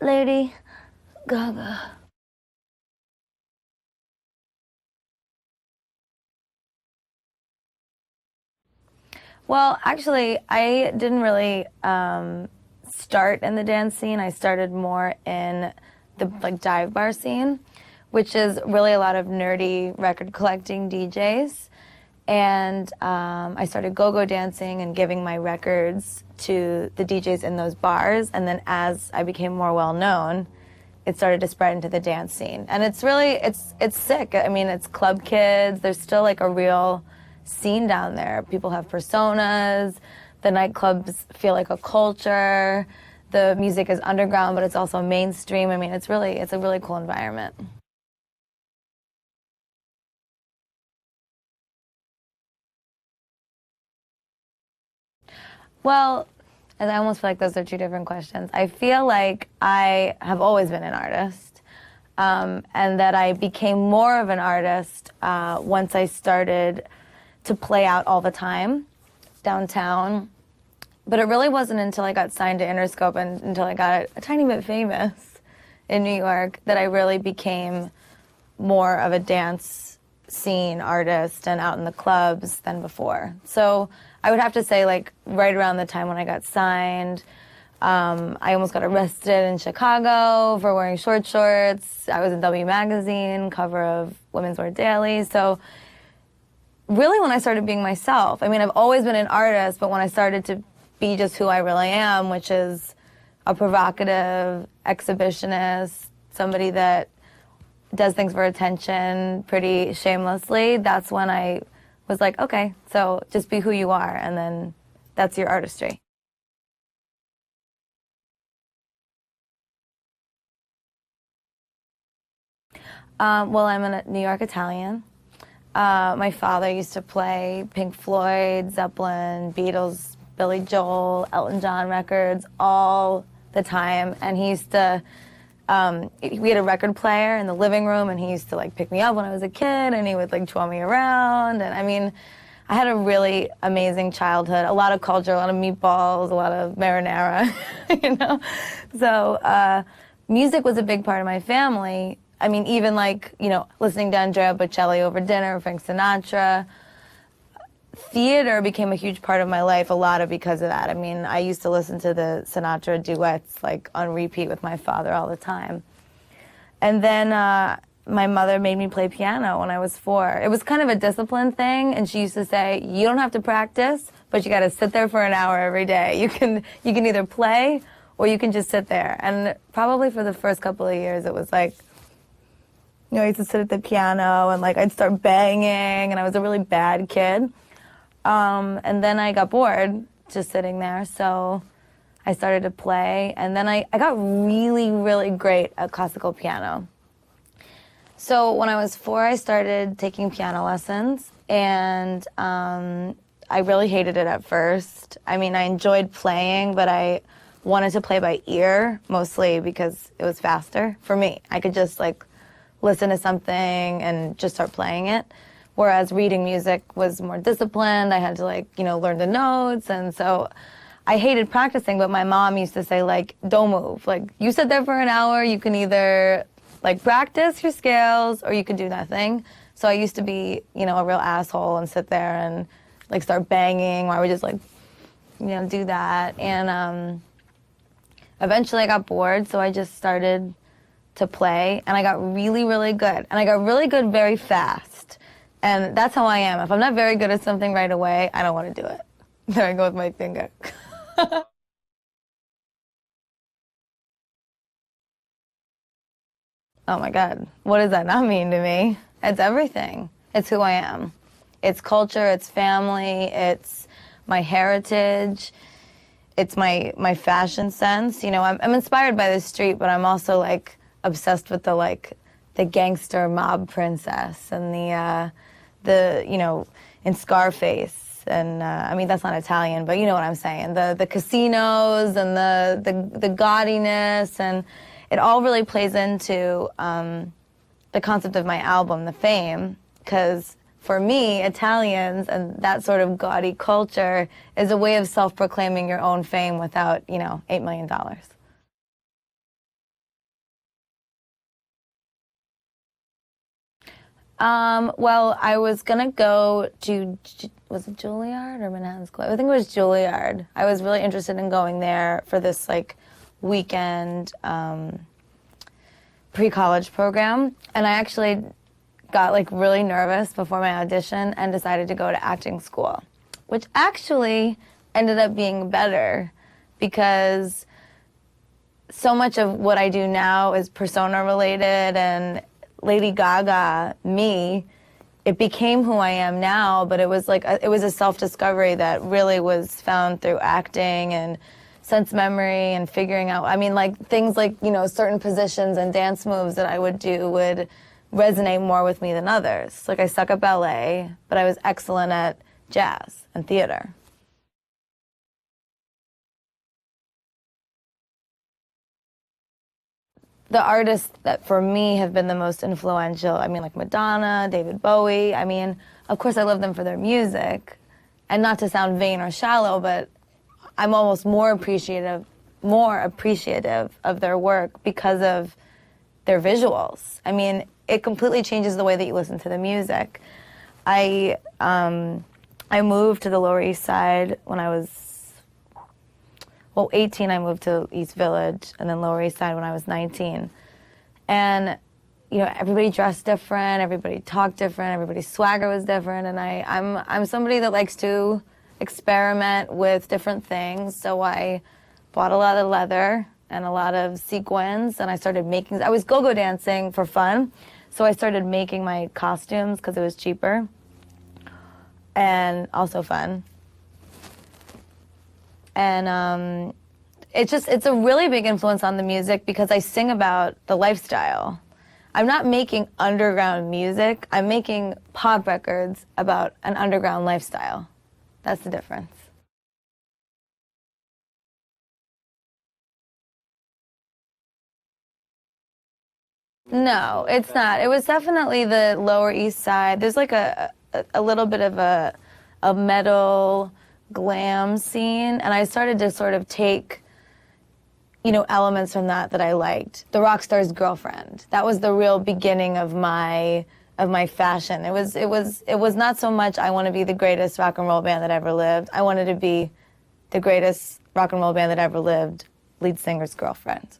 Lady Gaga. Well, actually, I didn't really start in the dance scene. I started more in the dive bar scene, which is really a lot of nerdy record collecting DJs. And I started go-go dancing and giving my records to the DJs in those bars. And then as I became more well-known, it started to spread into the dance scene. And it's really, it's sick. I mean, it's club kids. There's still like a real scene down there. People have personas. The nightclubs feel like a culture. The music is underground, but it's also mainstream. I mean, it's a really cool environment. Well, and I almost feel like those are two different questions. I feel like I have always been an artist, and that I became more of an artist once I started to play out all the time downtown. But it really wasn't until I got signed to Interscope and until I got a tiny bit famous in New York that I really became more of a dance scene artist and out in the clubs than before. So I would have to say, like, right around the time when I got signed, I almost got arrested in Chicago for wearing short shorts. I was in W Magazine, cover of Women's Wear Daily. So really when I started being myself, I mean, I've always been an artist, but when I started to be just who I really am, which is a provocative exhibitionist, somebody that does things for attention pretty shamelessly, that's when I was like, okay, so just be who you are, and then that's your artistry. Well, I'm a New York Italian. My father used to play Pink Floyd, Zeppelin, Beatles, Billy Joel, Elton John records all the time, and he used to we had a record player in the living room, and he used to like pick me up when I was a kid, and he would like twirl me around. And I mean, I had a really amazing childhood, a lot of culture, a lot of meatballs, a lot of marinara, you know? So music was a big part of my family. I mean, even like, you know, listening to Andrea Bocelli over dinner, Frank Sinatra. Theater became a huge part of my life, a lot of because of that. I mean, I used to listen to the Sinatra duets like on repeat with my father all the time. And then my mother made me play piano when I was 4. It was kind of a discipline thing, and she used to say, you don't have to practice, but you got to sit there for an hour every day. You can either play or you can just sit there. And probably for the first couple of years, it was like, you know, I used to sit at the piano and like I'd start banging, and I was a really bad kid. And then I got bored just sitting there, so I started to play, and then I got really, really great at classical piano. So when I was 4, I started taking piano lessons, and I really hated it at first. I mean, I enjoyed playing, but I wanted to play by ear, mostly because it was faster for me. I could just like listen to something and just start playing it. Whereas reading music was more disciplined. I had to like, you know, learn the notes. And so I hated practicing, but my mom used to say like, don't move. Like you sit there for an hour, you can either like practice your scales or you can do nothing. So I used to be, you know, a real asshole and sit there and like start banging, or I would just like, you know, do that. And eventually I got bored, so I just started to play, and I got really, really good. And I got really good very fast. And that's how I am. If I'm not very good at something right away, I don't want to do it. There I go with my finger. Oh my God. What does that not mean to me? It's everything. It's who I am. It's culture, it's family, it's my heritage, it's my fashion sense. You know, I'm inspired by the street, but I'm also like obsessed with the gangster mob princess and the you know, in Scarface. And I mean, that's not Italian, but you know what I'm saying. The casinos and the gaudiness, and it all really plays into the concept of my album, The Fame, because for me, Italians and that sort of gaudy culture is a way of self-proclaiming your own fame without, you know, $8 million. Well, I was gonna go to, was it Juilliard or Manhattan School? I think it was Juilliard. I was really interested in going there for this like weekend pre-college program, and I actually got like really nervous before my audition and decided to go to acting school, which actually ended up being better because so much of what I do now is persona related, and Lady Gaga, me, it became who I am now, but it was like it was a self-discovery that really was found through acting and sense memory and figuring out, I mean, like things like, you know, certain positions and dance moves that I would do would resonate more with me than others. Like I suck at ballet, but I was excellent at jazz and theater. The artists that for me have been the most influential, I mean, like Madonna, David Bowie. I mean, of course I love them for their music, and not to sound vain or shallow, but I'm almost more appreciative of their work because of their visuals. I mean, it completely changes the way that you listen to the music. I moved to the Lower East Side when I was, well, 18, I moved to East Village, and then Lower East Side when I was 19. And, you know, everybody dressed different, everybody talked different, everybody's swagger was different, and I'm somebody that likes to experiment with different things, so I bought a lot of leather and a lot of sequins, and I started making, I was go-go dancing for fun, so I started making my costumes because it was cheaper and also fun. And it's a really big influence on the music because I sing about the lifestyle. I'm not making underground music, I'm making pop records about an underground lifestyle. That's the difference. No, it's not. It was definitely the Lower East Side. There's like a little bit of a metal glam scene, and I started to sort of take, you know, elements from that I liked. The rock star's girlfriend. That was the real beginning of my fashion. It was not so much I want to be the greatest rock and roll band that ever lived. I wanted to be the greatest rock and roll band that ever lived, lead singer's girlfriend.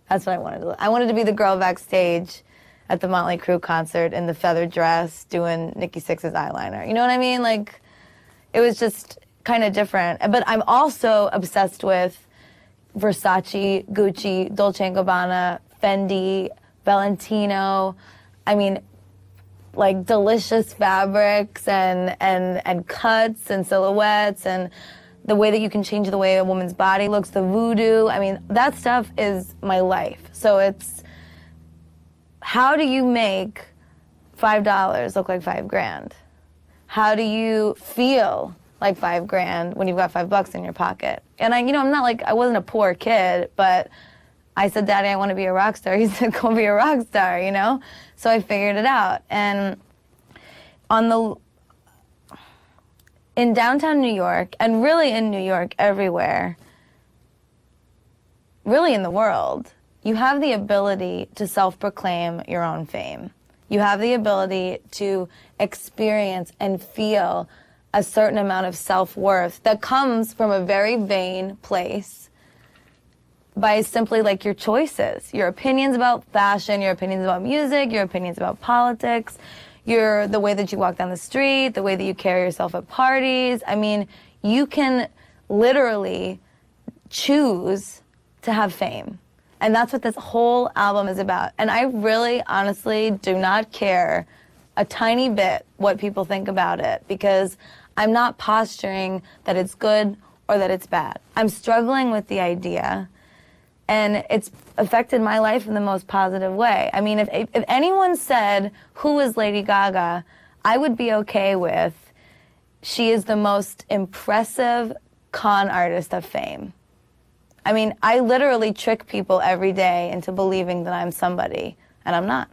That's what I wanted to. I wanted to be the girl backstage at the Motley Crue concert in the feather dress doing Nikki Sixx's eyeliner. You know what I mean? Like, it was just kind of different. But I'm also obsessed with Versace, Gucci, Dolce & Gabbana, Fendi, Valentino. I mean, like delicious fabrics and cuts and silhouettes and the way that you can change the way a woman's body looks, the voodoo. I mean, that stuff is my life. So it's, how do you make $5 look like $5 grand? How do you feel like $5 grand when you've got $5 in your pocket? And I'm not like, I wasn't a poor kid, but I said, Daddy, I want to be a rock star. He said, go be a rock star, you know? So I figured it out. And in downtown New York, and really in New York everywhere, really in the world, you have the ability to self-proclaim your own fame. You have the ability to experience and feel a certain amount of self-worth that comes from a very vain place by simply like your choices, your opinions about fashion, your opinions about music, your opinions about politics, the way that you walk down the street, the way that you carry yourself at parties. I mean, you can literally choose to have fame. And that's what this whole album is about. And I really, honestly do not care a tiny bit what people think about it, because I'm not posturing that it's good or that it's bad. I'm struggling with the idea, and it's affected my life in the most positive way. I mean, if anyone said, who is Lady Gaga, I would be okay with, she is the most impressive con artist of fame. I mean, I literally trick people every day into believing that I'm somebody, and I'm not.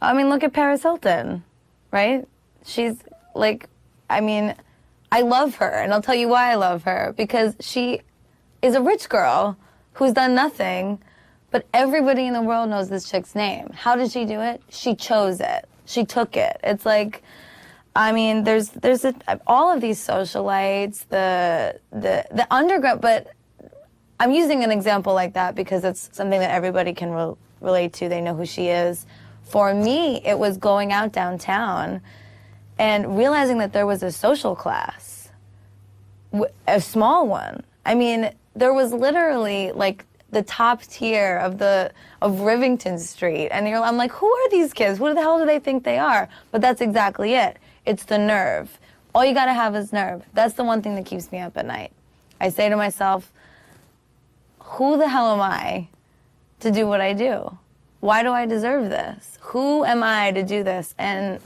I mean, look at Paris Hilton, right? She's like, I mean, I love her, and I'll tell you why I love her. Because she is a rich girl who's done nothing, but everybody in the world knows this chick's name. How did she do it? She chose it. She took it. It's like, I mean, there's all of these socialites, the underground, but I'm using an example like that because it's something that everybody can relate to. They know who she is. For me, it was going out downtown and realizing that there was a social class, a small one. I mean, there was literally like the top tier of Rivington Street, and I'm like, who are these kids? Who the hell do they think they are? But that's exactly it. It's the nerve. All you gotta have is nerve. That's the one thing that keeps me up at night. I say to myself, who the hell am I to do what I do? Why do I deserve this? Who am I to do this? And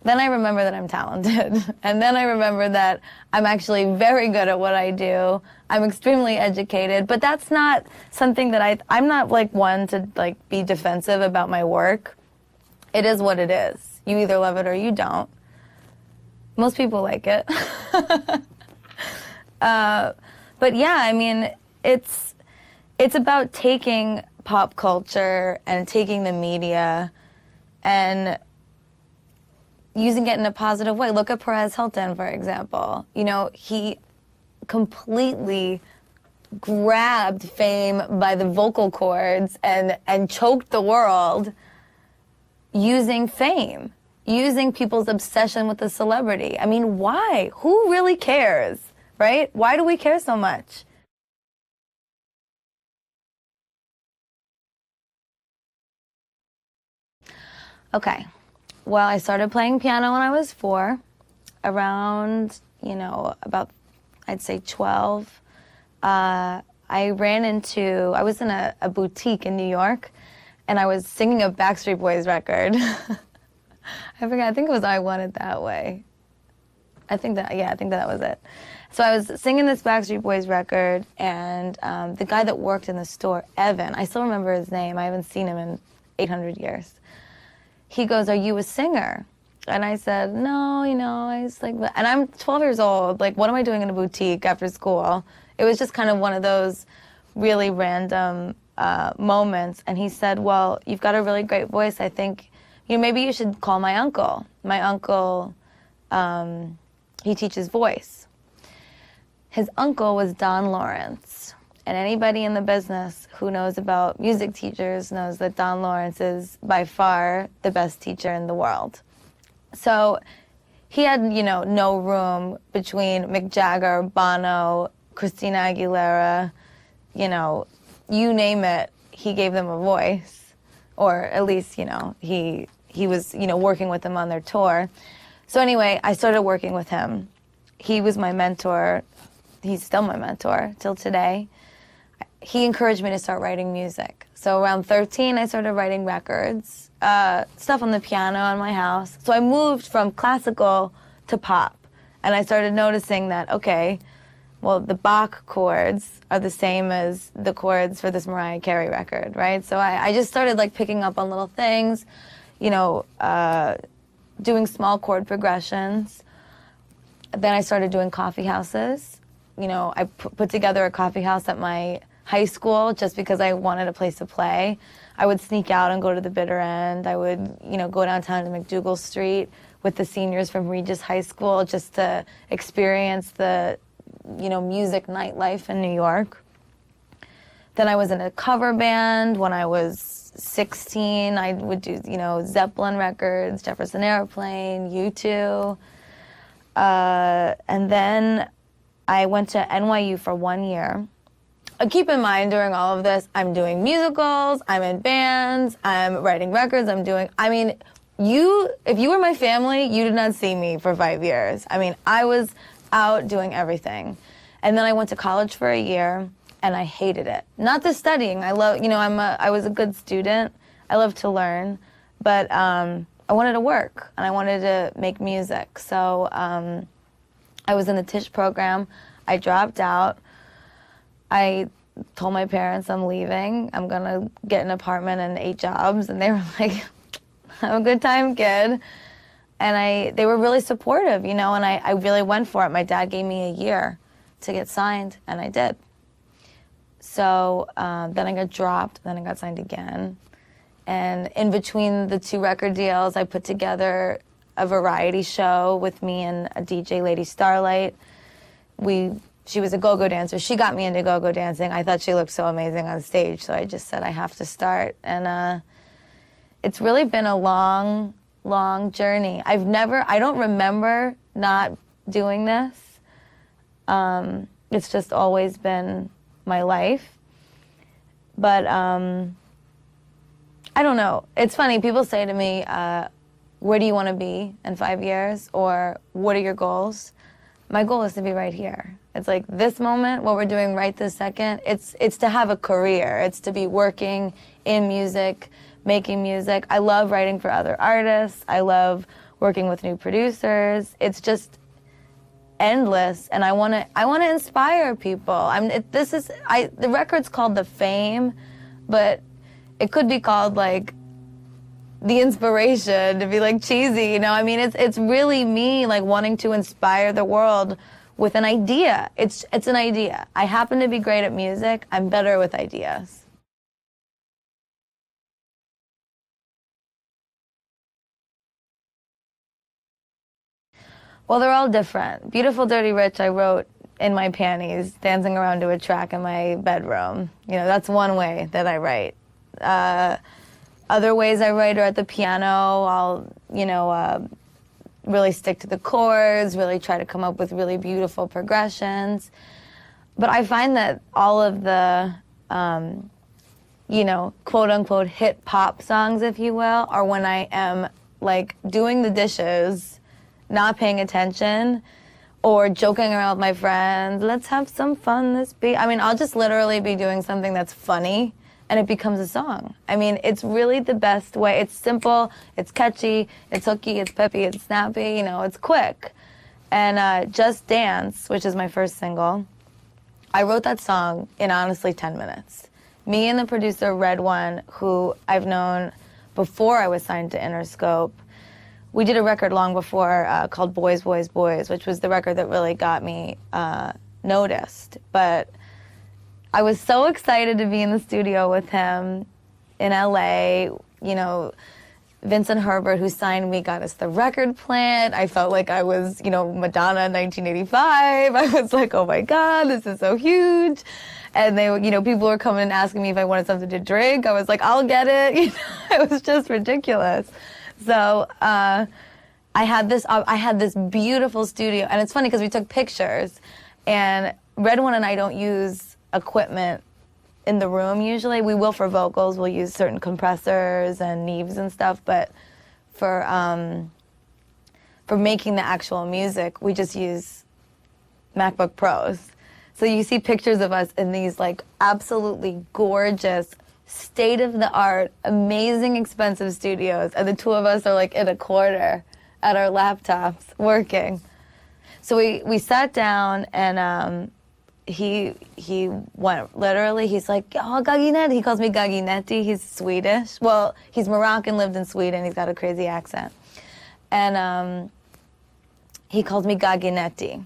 then I remember that I'm talented. And then I remember that I'm actually very good at what I do. I'm extremely educated, but that's not something that I'm not like one to like be defensive about my work. It is what it is. You either love it or you don't. Most people like it. But yeah, I mean, it's about taking pop culture and taking the media and using it in a positive way. Look at Perez Hilton, for example. You know, he completely grabbed fame by the vocal cords and choked the world using fame, using people's obsession with the celebrity. I mean, why? Who really cares, right? Why do we care so much? Okay. Well, I started playing piano when I was 4, around, about, I'd say 12. I was in a boutique in New York, and I was singing a Backstreet Boys record. I forgot, I think it was I Want It That Way. I think that was it. So I was singing this Backstreet Boys record, and the guy that worked in the store, Evan, I still remember his name, I haven't seen him in 800 years. He goes, "Are you a singer?" And I said, "No, I was like," and I'm 12 years old, like, what am I doing in a boutique after school? It was just kind of one of those really random moments. And he said, "Well, you've got a really great voice. I think, maybe you should call my uncle. My uncle, he teaches voice." His uncle was Don Lawrence. And anybody in the business who knows about music teachers knows that Don Lawrence is by far the best teacher in the world. So he had, no room between Mick Jagger, Bono, Christina Aguilera, you name it, he gave them a voice. Or at least, he was, working with them on their tour. So anyway, I started working with him. He was my mentor. He's still my mentor till today. He encouraged me to start writing music. So around 13, I started writing records, stuff on the piano in my house. So I moved from classical to pop. And I started noticing that, okay, well, the Bach chords are the same as the chords for this Mariah Carey record, right? So I just started like picking up on little things, doing small chord progressions. Then I started doing coffee houses. I put together a coffee house at my high school just because I wanted a place to play. I would sneak out and go to the bitter end. I would, go downtown to McDougal Street with the seniors from Regis High School just to experience the, music nightlife in New York. Then I was in a cover band when I was 16. I would do, Zeppelin records, Jefferson Airplane, U2. And then I went to NYU for 1 year. Keep in mind, during all of this, I'm doing musicals, I'm in bands, I'm writing records, if you were my family, you did not see me for 5 years. I was out doing everything. And then I went to college for a year, and I hated it. Not the studying. I was a good student. I love to learn, but I wanted to work, and I wanted to make music. So I was in the Tisch program. I dropped out. I told my parents I'm leaving. I'm going to get an apartment and 8 jobs. And they were like, have a good time, kid. And they were really supportive, you know, and I really went for it. My dad gave me a year to get signed, and I did. So then I got dropped, then I got signed again. And in between the 2 record deals, I put together a variety show with me and a DJ, Lady Starlight. She was a go-go dancer. She got me into go-go dancing. I thought she looked so amazing on stage, so I just said I have to start. And it's really been a long, long journey. I don't remember not doing this. It's just always been my life. But I don't know. It's funny, people say to me, where do you want to be in 5 years? Or what are your goals? My goal is to be right here. It's like this moment, what we're doing right this second, it's to have a career. It's to be working in music, making music. I love writing for other artists. I love working with new producers. It's just endless, and I want to inspire people. The record's called The Fame, but it could be called like The Inspiration, to be like cheesy, you know? I mean, it's really me like wanting to inspire the world with an idea. It's an idea. I happen to be great at music. I'm better with ideas. Well, they're all different. Beautiful, Dirty, Rich, I wrote in my panties, dancing around to a track in my bedroom. You know, that's one way that I write. Other ways I write are at the piano. I'll, you know, really stick to the chords, really try to come up with really beautiful progressions. But I find that all of the, you know, quote-unquote hit pop songs, if you will, are when I am, like, doing the dishes, not paying attention, or joking around with my friends. Let's have some fun this beat. I mean, I'll just literally be doing something that's funny, and it becomes a song. I mean, it's really the best way. It's simple, it's catchy, it's hooky, it's peppy, it's snappy, you know, it's quick. And Just Dance, which is my first single, I wrote that song in honestly 10 minutes. Me and the producer, Red One, who I've known before I was signed to Interscope, we did a record long before called Boys, Boys, Boys, which was the record that really got me noticed. But I was so excited to be in the studio with him in LA. You know, Vincent Herbert, who signed me, got us the record plant. I felt like I was, you know, Madonna in 1985. I was like, oh my God, this is so huge. And they, you know, people were coming and asking me if I wanted something to drink. I was like, I'll get it. You know, it was just ridiculous. So I had this beautiful studio, and it's funny because we took pictures, and Red One and I don't use equipment in the room usually. We will for vocals. We'll use certain compressors and Neves and stuff, but for making the actual music, we just use MacBook Pros. So you see pictures of us in these like absolutely gorgeous, state-of-the-art, amazing, expensive studios, and the two of us are like in a corner at our laptops working. So we sat down, and he went, literally, he's like, oh, Gaginetti. He calls me Gaginetti. He's Swedish. Well, he's Moroccan, lived in Sweden. He's got a crazy accent. And he calls me Gaginetti.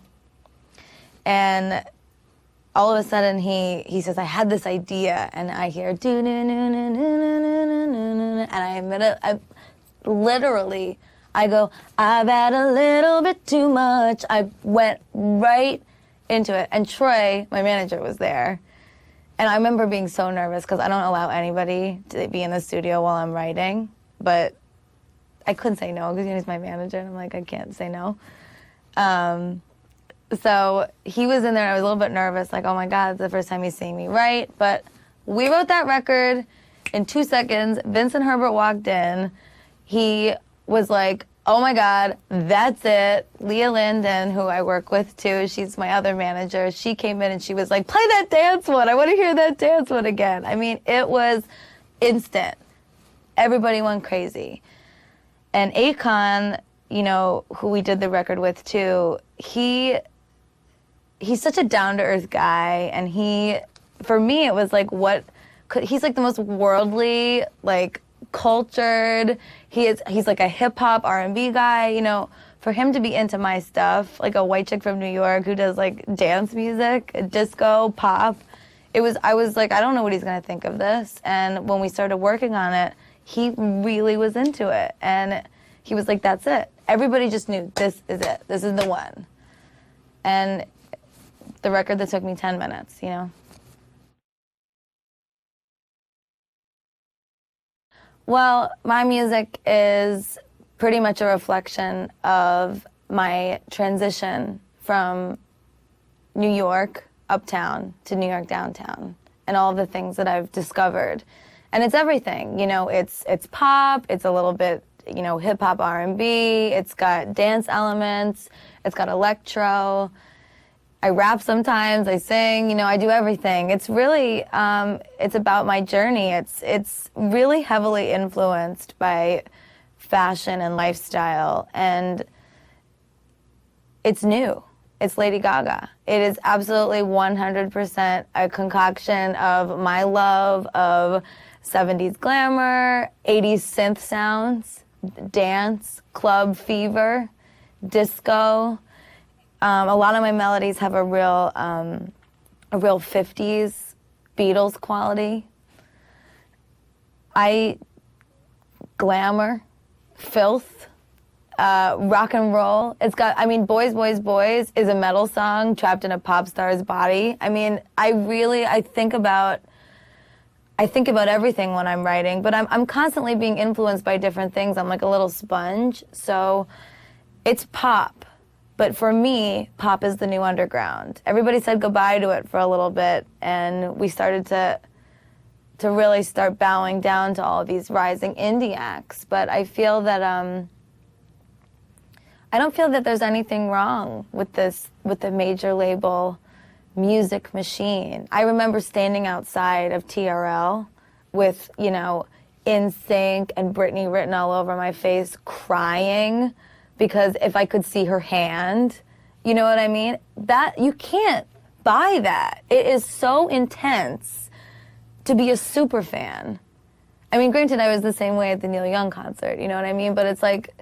And all of a sudden, he says, I had this idea, and I hear, and I admit it, I go, I've had a little bit too much. I went right into it. And Troy, my manager, was there. And I remember being so nervous because I don't allow anybody to be in the studio while I'm writing. But I couldn't say no because he's my manager, and I'm like, I can't say no. So he was in there, and I was a little bit nervous, like, oh my God, it's the first time he's seeing me write. But we wrote that record in 2 seconds. Vincent Herbert walked in. He was like, oh my God, that's it. Leah Linden, who I work with too, she's my other manager, she came in and she was like, play that dance one. I want to hear that dance one again. I mean, it was instant. Everybody went crazy. And Akon, you know, who we did the record with too, he's such a down-to-earth guy, and for me, it was like, he's like the most worldly, like, cultured. He's like a hip hop R&B guy, you know. For him to be into my stuff, like a white chick from New York who does like dance music, disco, pop, I was like, I don't know what he's gonna think of this. And when we started working on it, he really was into it. And he was like, that's it. Everybody just knew this is it. This is the one. And the record that took me 10 minutes, you know? Well, my music is pretty much a reflection of my transition from New York uptown to New York downtown and all the things that I've discovered. And it's everything, you know, it's pop, it's a little bit, you know, hip hop R&B, it's got dance elements, it's got electro. I rap sometimes, I sing, you know, I do everything. It's really, it's about my journey. It's really heavily influenced by fashion and lifestyle, and it's new. It's Lady Gaga. It is absolutely 100% a concoction of my love of 70s glamour, 80s synth sounds, dance, club fever, disco. A lot of my melodies have a real 50s Beatles quality. Glamour, filth, rock and roll. It's got, I mean, Boys, Boys, Boys is a metal song trapped in a pop star's body. I mean, I think about everything when I'm writing, but I'm constantly being influenced by different things. I'm like a little sponge. So it's pop. But for me, pop is the new underground. Everybody said goodbye to it for a little bit, and we started to really start bowing down to all of these rising indie acts. But I feel that I don't feel that there's anything wrong with the major label music machine. I remember standing outside of TRL with, you know, NSYNC and Britney written all over my face, crying because if I could see her hand, you know what I mean? That, you can't buy that. It is so intense to be a super fan. I mean, granted, I was the same way at the Neil Young concert, you know what I mean? But it's like,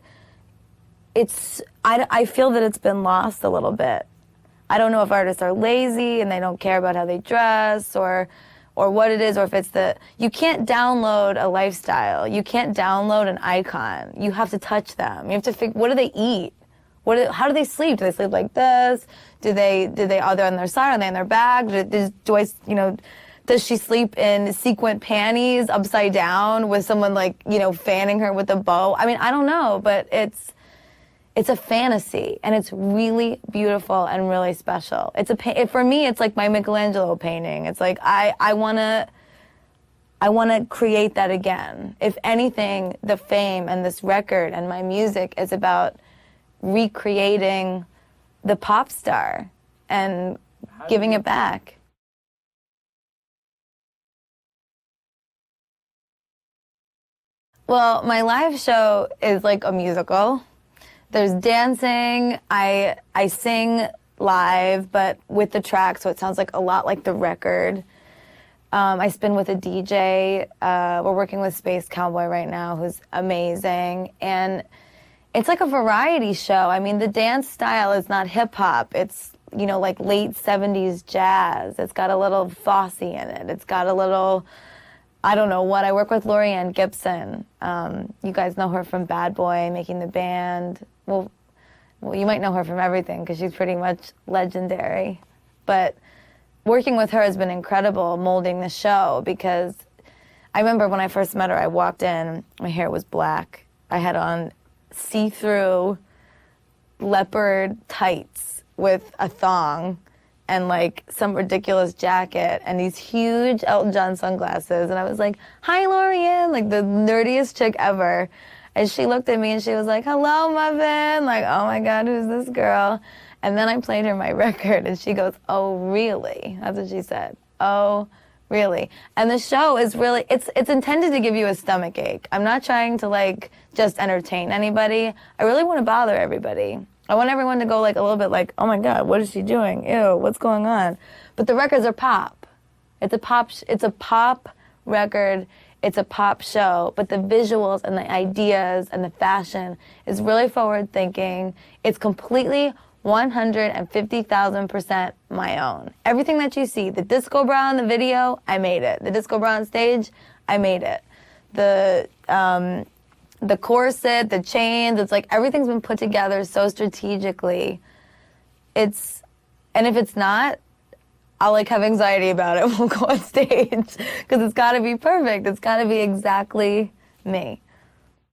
I feel that it's been lost a little bit. I don't know if artists are lazy and they don't care about how they dress or what it is, or if it's you can't download a lifestyle. You can't download an icon. You have to touch them. You have to figure, what do they eat? How do they sleep? Do they sleep like this? Are they on their side? Are they on their back? Does she sleep in sequin panties upside down with someone like, you know, fanning her with a bow? I mean, I don't know, but it's a fantasy, and it's really beautiful and really special. For me, it's like my Michelangelo painting. It's like I wanna create that again. If anything, the fame and this record and my music is about recreating the pop star and giving it back. Well, my live show is like a musical. There's dancing, I sing live, but with the track, so it sounds like a lot like the record. I spin with a DJ. We're working with Space Cowboy right now, who's amazing. And it's like a variety show. I mean, the dance style is not hip-hop. It's, you know, like late 70s jazz. It's got a little Fosse in it. It's got a little, I don't know what. I work with Lorianne Gibson. You guys know her from Bad Boy, Making the Band. Well, you might know her from everything because she's pretty much legendary. But working with her has been incredible, molding the show, because I remember when I first met her, I walked in, my hair was black. I had on see-through leopard tights with a thong and like some ridiculous jacket and these huge Elton John sunglasses. And I was like, hi, Lorianne, like the nerdiest chick ever. And she looked at me and she was like, hello, Muffin. Like, oh my God, who's this girl? And then I played her my record and she goes, oh, really? That's what she said. Oh, really? And the show is really, it's intended to give you a stomach ache. I'm not trying to like just entertain anybody. I really want to bother everybody. I want everyone to go like a little bit like, oh my God, what is she doing? Ew, what's going on? But the records are pop. It's a pop record. it's a pop show, but the visuals and the ideas and the fashion is really forward thinking. It's completely 150,000% my own. Everything that you see, the disco bra in the video, I made it. The disco bra on stage, I made it. The corset, the chains, it's like everything's been put together so strategically. And if it's not, I'll like have anxiety about it. We'll go on stage because it's got to be perfect. It's got to be exactly me.